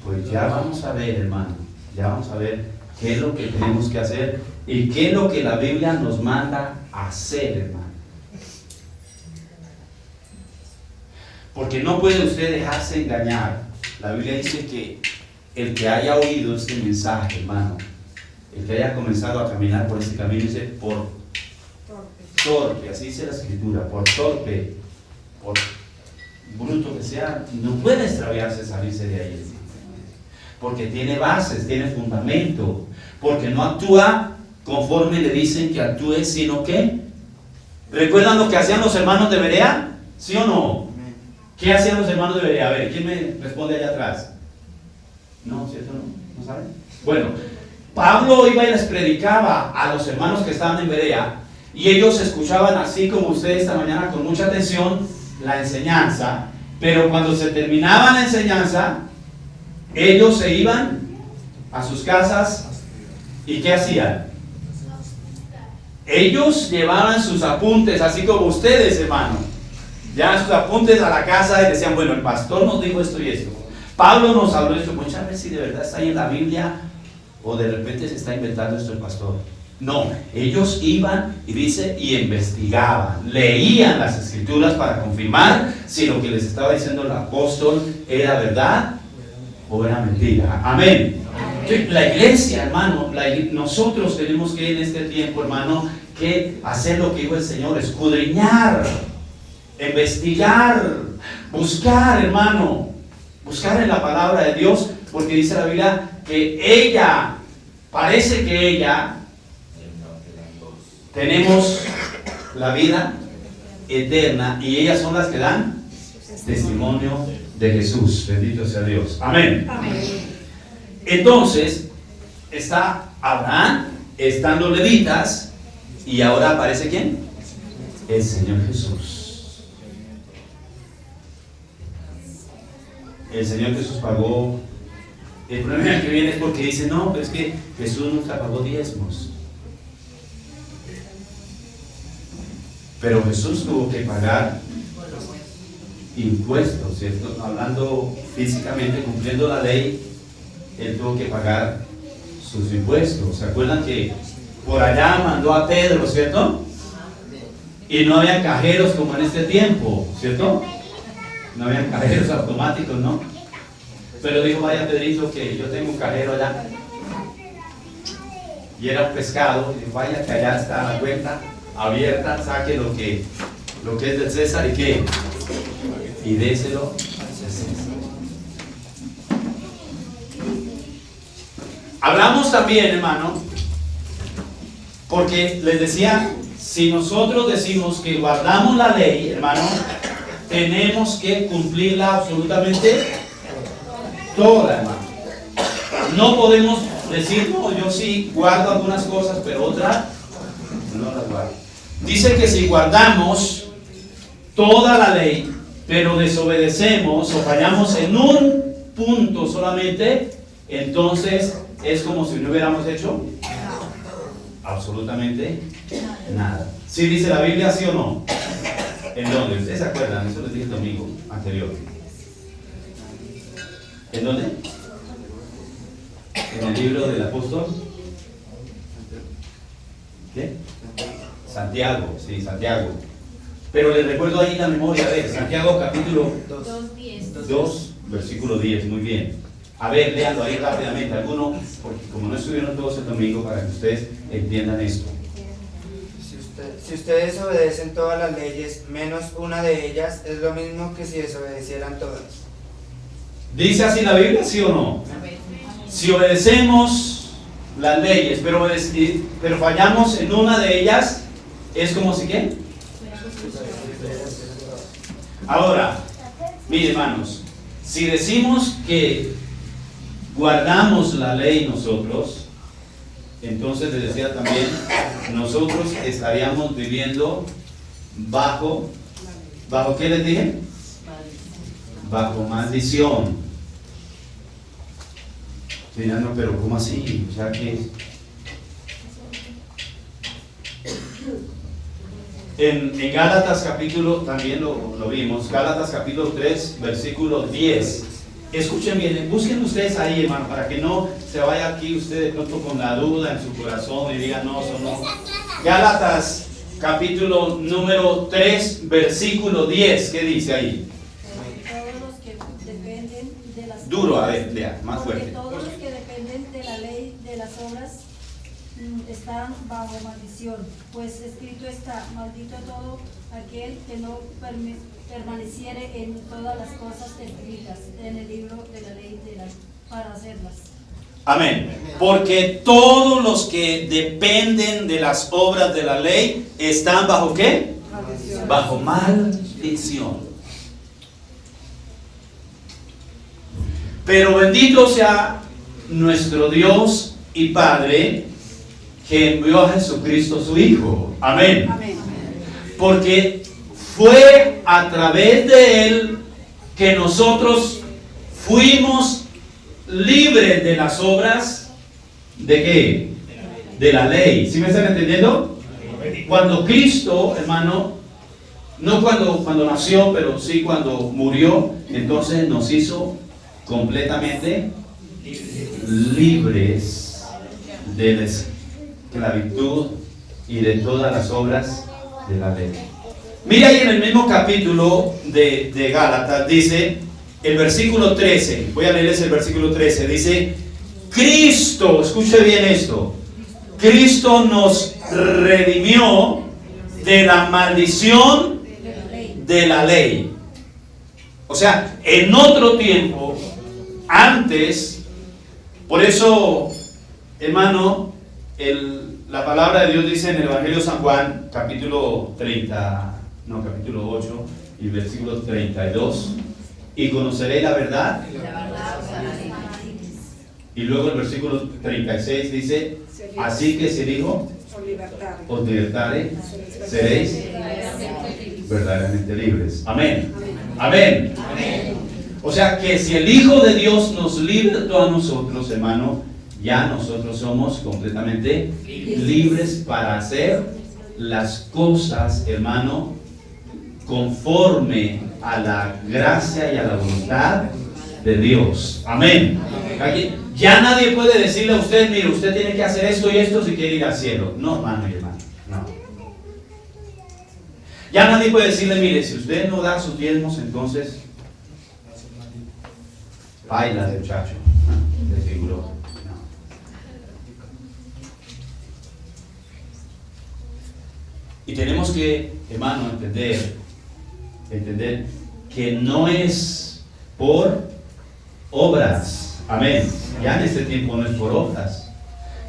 Pues ya vamos a ver, hermano, ya vamos a ver qué es lo que tenemos que hacer y qué es lo que la Biblia nos manda a hacer, hermano. Porque no puede usted dejarse engañar. La Biblia dice que el que haya oído este mensaje, hermano, el que haya comenzado a caminar por este camino, dice por torpe, así dice la Escritura, por torpe, por bruto que sea, no puede extraviarse, salirse de ahí, porque tiene bases, tiene fundamento, porque no actúa conforme le dicen que actúe, sino que... ¿Recuerdan lo que hacían los hermanos de Berea? ¿Sí o no? ¿Qué hacían los hermanos de Berea? A ver, ¿quién me responde allá atrás? No, ¿cierto? ¿No saben? Bueno, Pablo iba y les predicaba a los hermanos que estaban en Berea, y ellos escuchaban así como ustedes esta mañana con mucha atención la enseñanza, pero cuando se terminaba la enseñanza, ellos se iban a sus casas, ¿y qué hacían? Ellos llevaban sus apuntes, así como ustedes, hermano. Llevaban sus apuntes a la casa y decían, bueno, el pastor nos dijo esto y esto. Pablo nos habló de esto. Muchas veces si de verdad está ahí en la Biblia o de repente se está inventando esto el pastor. No, ellos iban y dice, y investigaban, leían las escrituras para confirmar si lo que les estaba diciendo el apóstol era verdad o era mentira. Amén. La iglesia, hermano, nosotros tenemos que en este tiempo, hermano, que hacer lo que dijo el Señor, escudriñar, investigar, buscar, hermano, buscar en la palabra de Dios, porque dice la Biblia que ella, parece que ella, tenemos la vida eterna y ellas son las que dan testimonio de Jesús. Bendito sea Dios. Amén. Amén. Entonces, está Abraham, están los levitas, y ahora aparece ¿quién? El Señor Jesús. El Señor Jesús pagó. El problema que viene es porque dice, no, pero es que Jesús nunca pagó diezmos. Pero Jesús tuvo que pagar impuestos, ¿cierto? Hablando físicamente, cumpliendo la ley, Él tuvo que pagar sus impuestos. ¿Se acuerdan que por allá mandó a Pedro, ¿cierto? Y no había cajeros como en este tiempo, ¿cierto? No había cajeros automáticos, ¿no? Pero dijo, vaya Pedrito, que yo tengo un cajero allá. Y era un pescado, y dijo, vaya que allá está la cuenta abierta, saque lo que es del César y qué, y déselo al César. Hablamos también, hermano, porque les decía, si nosotros decimos que guardamos la ley, hermano, tenemos que cumplirla absolutamente toda, hermano. No podemos decir, no, yo sí guardo algunas cosas, pero otras no las guardo. Dice que si guardamos toda la ley, pero desobedecemos o fallamos en un punto solamente, entonces es como si no hubiéramos hecho absolutamente nada. ¿Sí dice la Biblia, sí o no? ¿En dónde? ¿Ustedes se acuerdan? Eso les dije el domingo anterior. ¿En dónde? ¿En el libro del apóstol? ¿Qué? Santiago, sí, Santiago. Pero les recuerdo ahí la memoria, a ver, Santiago capítulo 2, versículo 10, muy bien. A ver, léanlo ahí rápidamente, alguno, porque como no estuvieron todos el domingo, para que ustedes entiendan esto. Si ustedes obedecen todas las leyes, menos una de ellas, es lo mismo que si desobedecieran todas. ¿Dice así la Biblia, sí o no? Si obedecemos las leyes, pero fallamos en una de ellas, es como si ¿qué? Ahora, miren hermanos, si decimos que guardamos la ley nosotros, entonces les decía también, nosotros estaríamos viviendo bajo ¿qué les dije? Bajo maldición. Dirán, no, pero ¿cómo así? O sea que en Gálatas capítulo, también lo vimos, Gálatas capítulo 3, versículo 10. Escuchen bien, busquen ustedes ahí, hermano, para que no se vaya aquí usted de pronto con la duda en su corazón y diga, no, eso no. Gálatas capítulo número 3, versículo 10, ¿qué dice ahí? Todos los que dependen de las Duro, a ver, lea, más porque fuerte. todos los que dependen de la ley de las obras están bajo maldición, pues escrito está, maldito todo aquel que no permaneciere en todas las cosas escritas en el libro de la ley para hacerlas. Amén. Porque todos los que dependen de las obras de la ley están bajo ¿qué? Maldición. Bajo maldición. Pero bendito sea nuestro Dios y Padre, que envió a Jesucristo su Hijo. Amén. Amén. Porque fue a través de Él que nosotros fuimos libres de las obras ¿de qué? De la ley. ¿Sí me están entendiendo? Cuando Cristo, hermano, no cuando nació, pero sí cuando murió, entonces nos hizo completamente libres de la esclavitud y de todas las obras de la ley. Mira ahí en el mismo capítulo de Gálatas, dice el versículo 13, voy a leerles el versículo 13, dice: Cristo, escuche bien esto, Cristo nos redimió de la maldición de la ley. O sea, en otro tiempo, antes, por eso, hermano, la palabra de Dios dice en el Evangelio de San Juan, capítulo 8, y versículo 32, y conoceréis la verdad. Y luego el versículo 36 dice: así que si el Hijo os libertare, seréis verdaderamente libres. Amén. Amén. O sea que si el Hijo de Dios nos libertó a nosotros, hermano, ya nosotros somos completamente libres para hacer las cosas, hermano, conforme a la gracia y a la voluntad de Dios. Amén. Ya nadie puede decirle a usted: mire, usted tiene que hacer esto y esto si quiere ir al cielo. No, hermano y hermano, no. Ya nadie puede decirle: mire, si usted no da sus diezmos, entonces baila de muchacho, de figuró. No. Y tenemos que, hermano, entender que no es por obras. Amén. Ya en este tiempo no es por obras.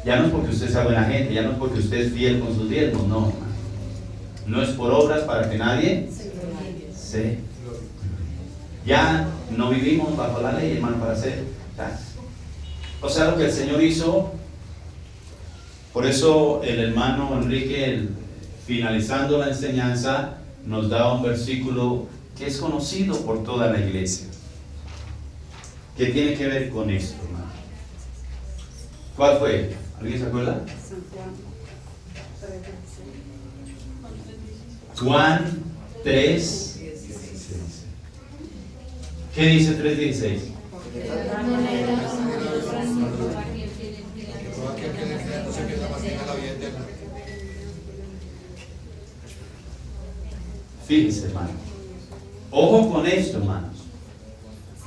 Ya no es porque usted sea buena gente, ya no es porque usted es fiel con sus diezmos, no, hermano. No es por obras para que nadie se. Ya no vivimos bajo la ley, hermano, para hacer. O sea, lo que el Señor hizo. Por eso el hermano Enrique, finalizando la enseñanza, nos da un versículo que es conocido por toda la iglesia, que tiene que ver con esto, hermano. ¿Cuál fue? ¿Alguien se acuerda? Juan 3. ¿Qué dice 3:16? Fíjense, hermano. Ojo con esto, hermanos.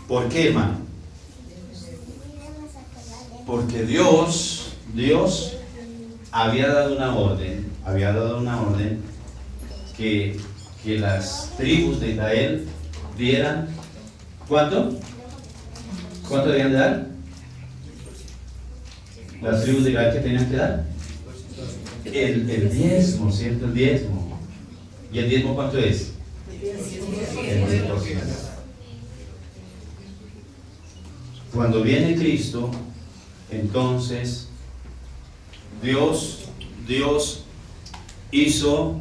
¿Por qué, hermano? Porque Dios había dado una orden, que las tribus de Israel dieran, ¿cuánto? ¿Cuánto debían de dar? Las tribus de Israel, ¿qué tenían que dar? El diezmo, ¿cierto? El diezmo. ¿Y el diezmo cuánto es? El 10%. Cuando viene Cristo, entonces Dios hizo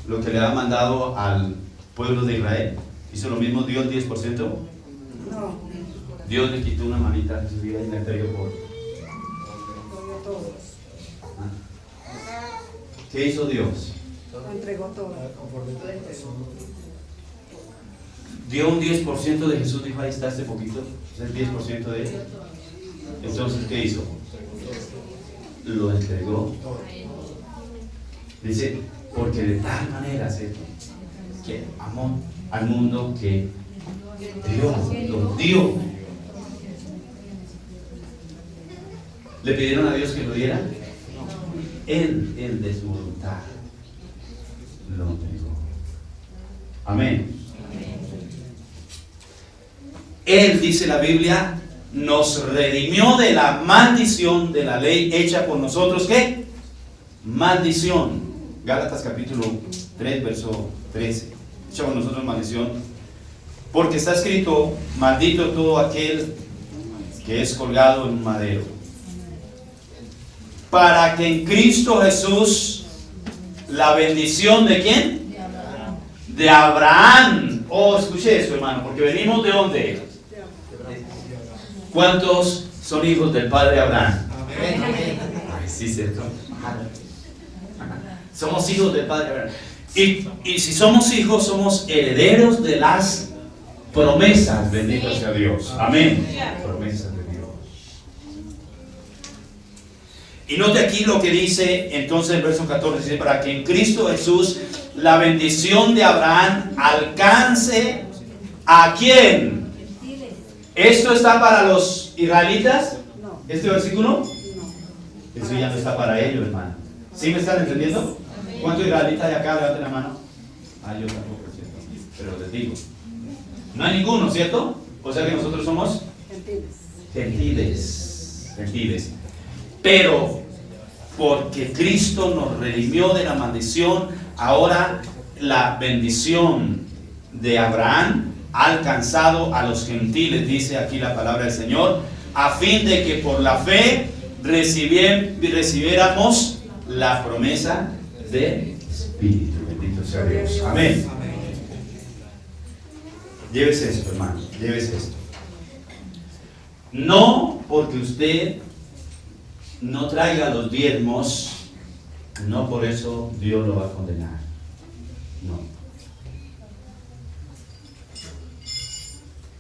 lo que le ha mandado al pueblo de Israel. ¿Hizo lo mismo Dios 10%? No. Dios le quitó una manita a Jesús y le entregó por. ¿Qué hizo Dios? Lo entregó todo. Dio un 10% de Jesús, dijo: ahí está este poquito, es el 10% de él. Entonces, ¿qué hizo? Lo entregó. Dice: porque de tal manera que amó al mundo que lo dio. ¿Le pidieron a Dios que lo diera? Él de su voluntad lo entregó. Amén. Él, dice la Biblia, nos redimió de la maldición de la ley hecha por nosotros. ¿Qué? Maldición. Gálatas capítulo 3, verso 13. Hecha por nosotros maldición. Porque está escrito, maldito todo aquel que es colgado en un madero. Para que en Cristo Jesús la bendición de ¿quién? De Abraham. De Abraham. Oh, escuche eso, hermano, porque venimos de ¿dónde? ¿Cuántos son hijos del padre Abraham? Ay, sí, cierto. Somos hijos del padre Abraham. Y si somos hijos, somos herederos de las promesas. Bendito sea Dios. Amén. Promesas de Dios. Y note aquí lo que dice entonces el verso 14. Dice, para que en Cristo Jesús la bendición de Abraham alcance ¿a quién? ¿Esto está para los israelitas? No. ¿Este versículo? No. Eso ya no está para ellos, hermano. ¿Sí me están entendiendo? ¿Cuántos israelitas hay acá? Levanten la mano. Yo tampoco, ¿cierto? Pero les digo. No hay ninguno, ¿cierto? O sea que nosotros somos gentiles. Pero porque Cristo nos redimió de la maldición, ahora la bendición de Abraham ha alcanzado a los gentiles, dice aquí la palabra del Señor, a fin de que por la fe recibiéramos la promesa del Espíritu. Bendito sea Dios. Amén. Llévese esto, hermano. Llévese esto. No porque usted no traiga los diezmos, no por eso Dios lo va a condenar. No.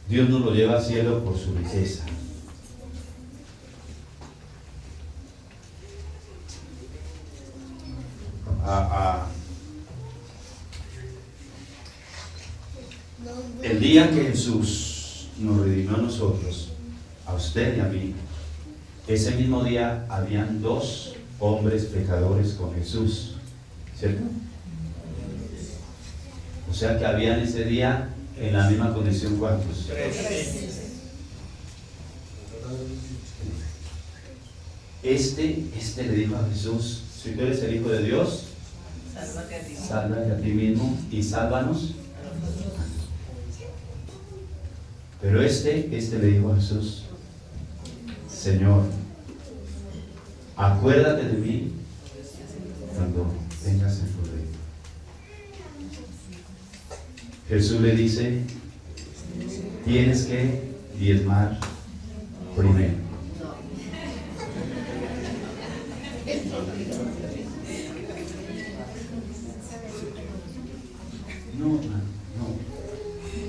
Dios no lo lleva al cielo por su riqueza. El día que Jesús nos redimió a nosotros, a usted y a mí, ese mismo día habían 2 hombres pecadores con Jesús, ¿cierto? O sea que habían ese día en la misma condición, ¿cuántos? 3. Este le dijo a Jesús, si tú eres el Hijo de Dios, sálvate a ti mismo y sálvanos. Pero este le dijo a Jesús, Señor, acuérdate de mí cuando vengas en tu reino. Jesús le dice, tienes que diezmar primero. No.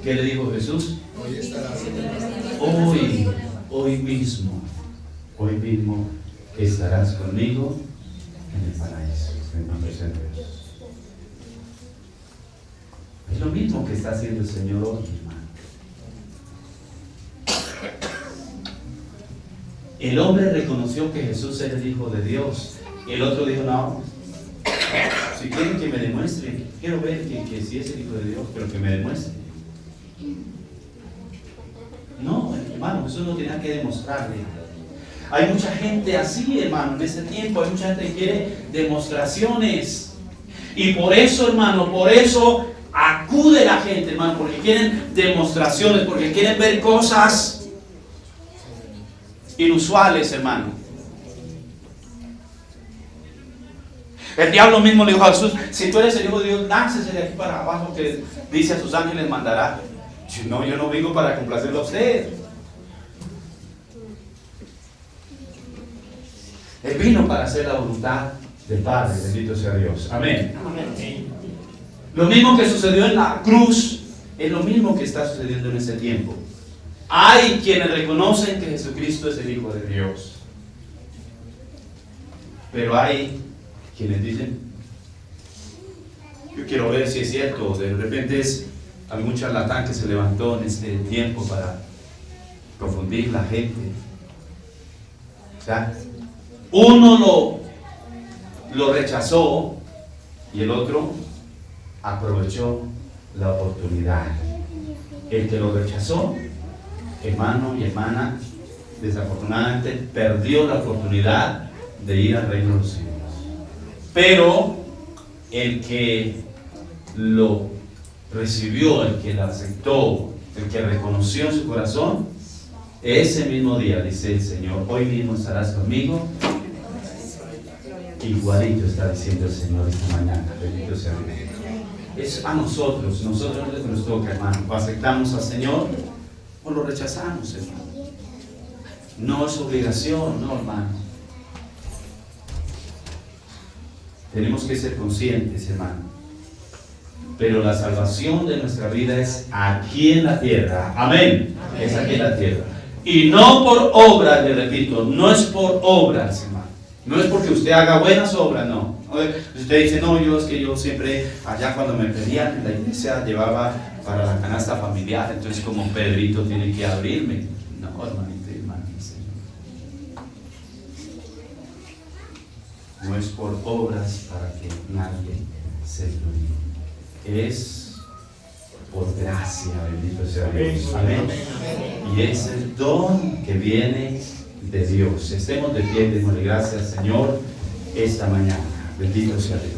¿Qué le dijo Jesús? Hoy mismo estarás conmigo en el paraíso, en nombre de Dios. Es lo mismo que está haciendo el Señor hoy, hermano. El hombre reconoció que Jesús era el Hijo de Dios. Y el otro dijo, no, si quieren que me demuestre, quiero ver que sí es el Hijo de Dios, pero que me demuestre. No, hermano, Jesús no tenía que demostrarle. Hay mucha gente así, hermano, en ese tiempo hay mucha gente que quiere demostraciones. Y por eso, hermano, acude la gente, hermano, porque quieren demostraciones, porque quieren ver cosas inusuales, hermano. El diablo mismo le dijo a Jesús, si tú eres el Hijo de Dios, láncese de aquí para abajo, que dice a sus ángeles mandará. No, yo no vengo para complacerlo a usted. Él vino para hacer la voluntad del Padre, bendito sea Dios. Amén. Amén. Lo mismo que sucedió en la cruz es lo mismo que está sucediendo en ese tiempo. Hay quienes reconocen que Jesucristo es el Hijo de Dios, pero hay quienes dicen, yo quiero ver si es cierto. De repente hay un charlatán que se levantó en este tiempo para confundir la gente. O sea, uno lo rechazó y el otro aprovechó la oportunidad. El que lo rechazó, hermano y hermana, desafortunadamente perdió la oportunidad de ir al reino de los cielos. Pero el que lo recibió, el que lo aceptó, el que reconoció en su corazón, ese mismo día, dice el Señor, hoy mismo estarás conmigo. Igualito está diciendo el Señor esta mañana. Bendito sea Dios. Es a nosotros nos toca, hermano. ¿O aceptamos al Señor o lo rechazamos, hermano? No es obligación, no, hermano. Tenemos que ser conscientes, hermano. Pero la salvación de nuestra vida es aquí en la tierra. Amén. Es aquí en la tierra. Y no por obras, le repito, no es por obras, hermano. No es porque usted haga buenas obras, no. Usted dice, no, yo siempre, allá cuando me pedían en la iglesia, llevaba para la canasta familiar, entonces como Pedrito tiene que abrirme. No, hermanito y hermano, Señor. No es por obras para que nadie se gloríe. Es por gracia, bendito sea Dios. Amén. Y es el don que viene de Dios. Estemos de pie, démosle gracias, Señor, esta mañana. Bendito sea Dios.